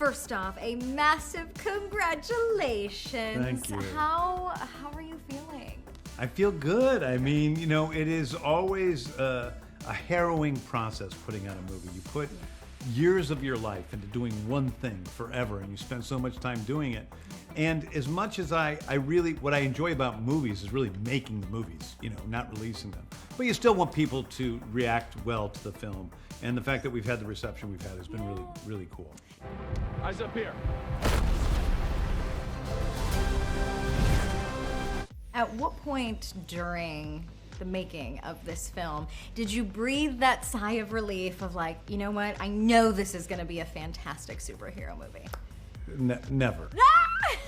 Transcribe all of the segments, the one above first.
First off, a massive congratulations. Thank you. How are you feeling? I feel good. I mean, you know, it is always a harrowing process putting out a movie. You put years of your life into doing one thing forever, and you spend so much time doing it. And as much as what I enjoy about movies is really making the movies, you know, not releasing them. But you still want people to react well to the film. And the fact that we've had the reception we've had has been really, really cool. Eyes up here. At what point during the making of this film did you breathe that sigh of relief of like, you know what, I know this is going to be a fantastic superhero movie? Never.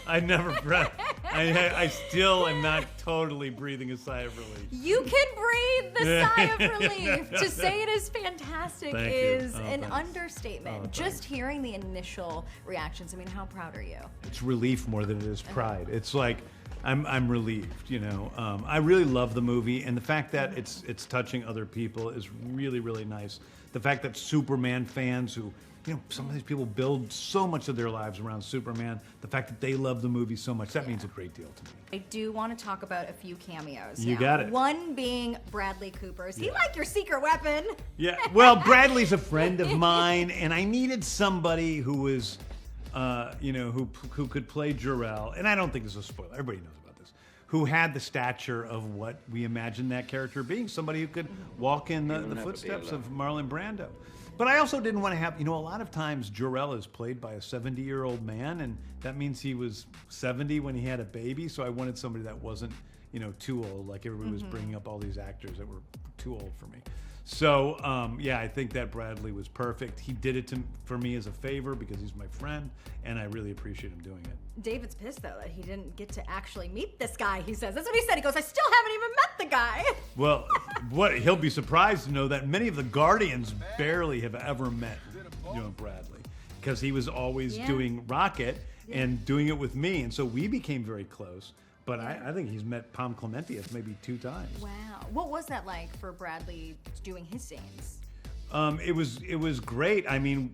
I never breath. I still am not totally breathing a sigh of relief. You can breathe the sigh of relief. To say it is fantastic is an understatement. Just hearing the initial reactions, I mean, how proud are you? It's relief more than it is pride. It's like, I'm relieved, you know. I really love the movie, and the fact that it's touching other people is really, really nice. The fact that Superman fans who, you know, some of these people build so much of their lives around Superman, the fact that they love the movie so much, that means a great deal to me. I do want to talk about a few cameos. You got it. One being Bradley Cooper. Is he like your secret weapon? Yeah, well, Bradley's a friend of mine, and I needed somebody who was, you know, who could play Jor-El, and I don't think this is a spoiler, everybody knows about this, who had the stature of what we imagined that character being, somebody who could walk in the footsteps of Marlon Brando. But I also didn't want to have, you know, a lot of times Jor-El is played by a 70-year-old man, and that means he was 70 when he had a baby, so I wanted somebody that wasn't, you know, too old, like everybody was bringing up all these actors that were too old for me. So, yeah, I think that Bradley was perfect. He did it for me as a favor because he's my friend, and I really appreciate him doing it. David's pissed, though, that he didn't get to actually meet this guy, he says. That's what he said. He goes, I still haven't even met the guy. Well, he'll be surprised to know that many of the Guardians barely have ever met, you know, Bradley, because he was always doing Rocket and doing it with me, and so we became very close. But I think he's met Pom Clementius maybe 2 times. Wow. What was that like for Bradley doing his scenes? It was great. I mean,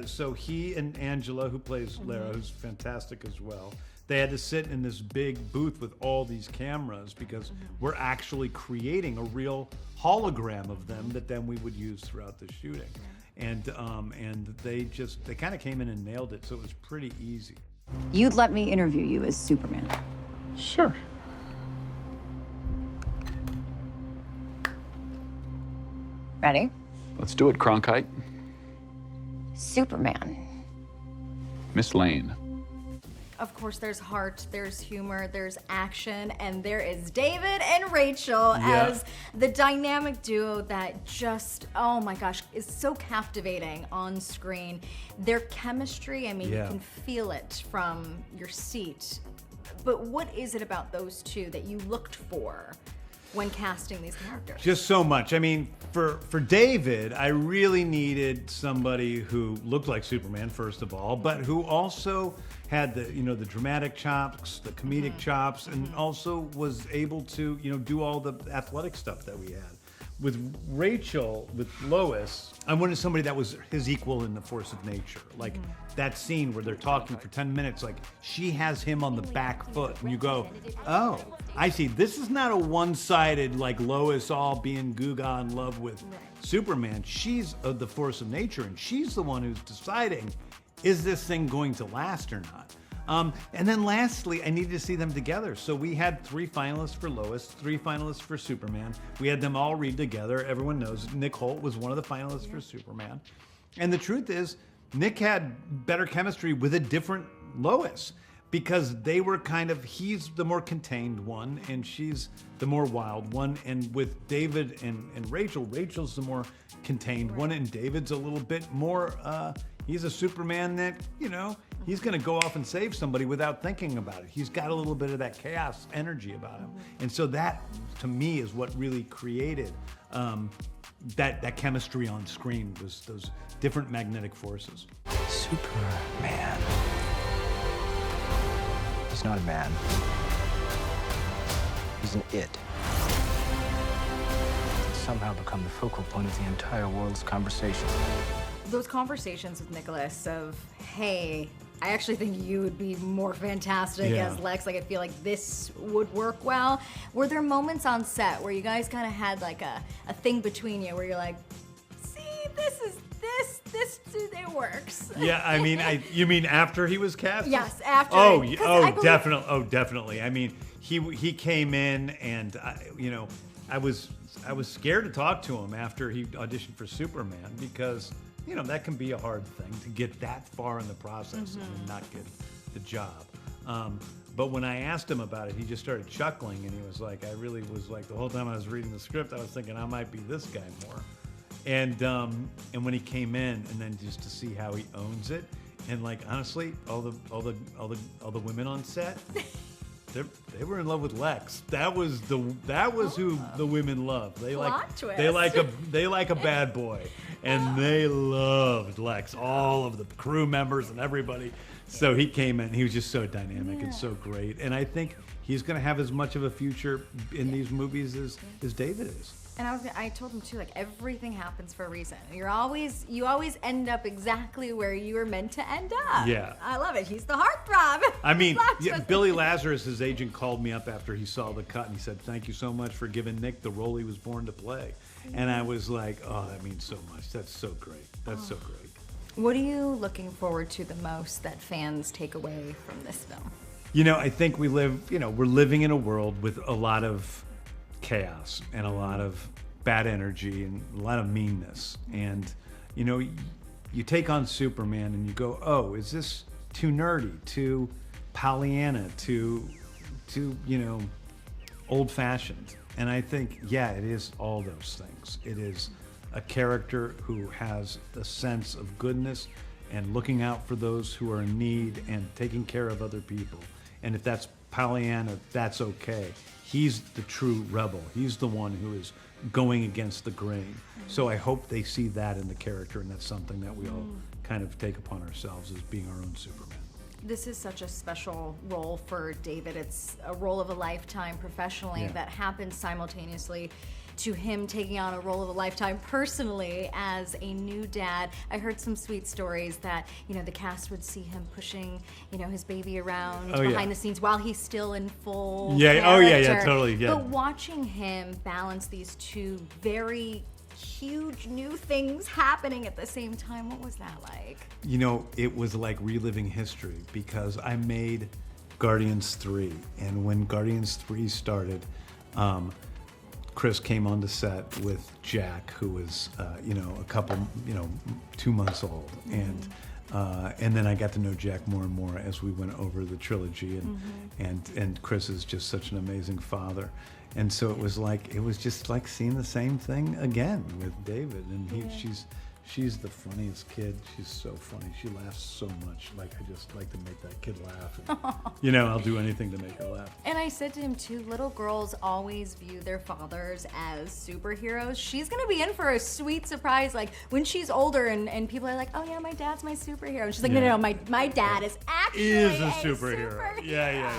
so he and Angela, who plays Lara, who's fantastic as well, they had to sit in this big booth with all these cameras because we're actually creating a real hologram of them that then we would use throughout the shooting. And they kind of came in and nailed it, so it was pretty easy. You'd let me interview you as Superman. Sure. Ready? Let's do it, Cronkite. Superman. Miss Lane. Of course, there's heart, there's humor, there's action, and there is David and Rachel as the dynamic duo that just, oh my gosh, is so captivating on screen. Their chemistry, I mean, you can feel it from your seat. But what is it about those two that you looked for when casting these characters? Just so much. I mean, for David, I really needed somebody who looked like Superman, first of all, but who also had the, you know, the dramatic chops, the comedic chops, and also was able to, you know, do all the athletic stuff that we had. With Rachel, with Lois, I wanted somebody that was his equal in the force of nature. Like that scene where they're talking for 10 minutes, like she has him on the back foot, and you go, oh, I see. This is not a one-sided, like Lois all being Guga in love with Superman. She's the force of nature, and she's the one who's deciding, is this thing going to last or not? And then lastly, I needed to see them together. So we had 3 finalists for Lois, 3 finalists for Superman. We had them all read together. Everyone knows Nick Hoult was one of the finalists for Superman. And the truth is, Nick had better chemistry with a different Lois because they were he's the more contained one and she's the more wild one. And with David and Rachel, Rachel's the more contained one and David's a little bit more, he's a Superman that, you know, he's going to go off and save somebody without thinking about it. He's got a little bit of that chaos energy about him. And so that, to me, is what really created that chemistry on screen, was those different magnetic forces. Superman. He's not a man. He's an it. He's somehow become the focal point of the entire world's conversation. Those conversations with Nicholas of hey, I actually think you would be more fantastic Yeah. as Lex. Like, I feel like this would work well. Were there moments on set where you guys kind of had like a thing between you where you're like, see, it works? Yeah, I mean, you mean after he was cast? Yes, after. Oh, Because I believe- definitely. Oh, definitely. I mean, he came in, and I was scared to talk to him after he auditioned for Superman because that can be a hard thing to get that far in the process and not get the job. But when I asked him about it, he just started chuckling, and he was like, I really was like, the whole time I was reading the script, I was thinking I might be this guy more. And when he came in, and then just to see how he owns it, and like honestly, all the women on set, they were in love with Lex. That was who the women loved. They like a bad boy, and they loved Lex. All of the crew members and everybody. So he came in. He was just so dynamic and so great. And I think he's going to have as much of a future in these movies as David is. And I told him too, like, everything happens for a reason. You always end up exactly where you were meant to end up. Yeah. I love it. He's the heartthrob. I mean, Billy Lazarus, his agent, called me up after he saw the cut, and he said, "Thank you so much for giving Nick the role he was born to play." And I was like, "Oh, that means so much. That's so great. That's so great." What are you looking forward to the most that fans take away from this film? I think we're living in a world with a lot of chaos and a lot of bad energy and a lot of meanness. And, you take on Superman and you go, oh, is this too nerdy, too Pollyanna, too old-fashioned? And I think, yeah, it is all those things. It is a character who has a sense of goodness and looking out for those who are in need and taking care of other people. And if that's Pollyanna, that's okay. He's the true rebel. He's the one who is going against the grain. So I hope they see that in the character, and that's something that we all kind of take upon ourselves as being our own Superman. This is such a special role for David. It's a role of a lifetime professionally that happens simultaneously to him taking on a role of a lifetime personally as a new dad. I heard some sweet stories that, the cast would see him pushing, his baby around behind the scenes while he's still in full character. Totally, yeah. But watching him balance these two very huge new things happening at the same time, what was that like? It was like reliving history because I made Guardians 3, and when Guardians 3 started, Chris came on the set with Jack, who was, a couple, 2 months old, and then I got to know Jack more and more as we went over the trilogy, and Chris is just such an amazing father, and so it was just like seeing the same thing again with David, and she's the funniest kid. She's so funny. She laughs so much. Like, I just like to make that kid laugh. And, I'll do anything to make her laugh. And I said to him too, little girls always view their fathers as superheroes. She's gonna be in for a sweet surprise, like when she's older and people are like, oh yeah, my dad's my superhero. And she's like, no, my dad is actually a superhero. Yeah.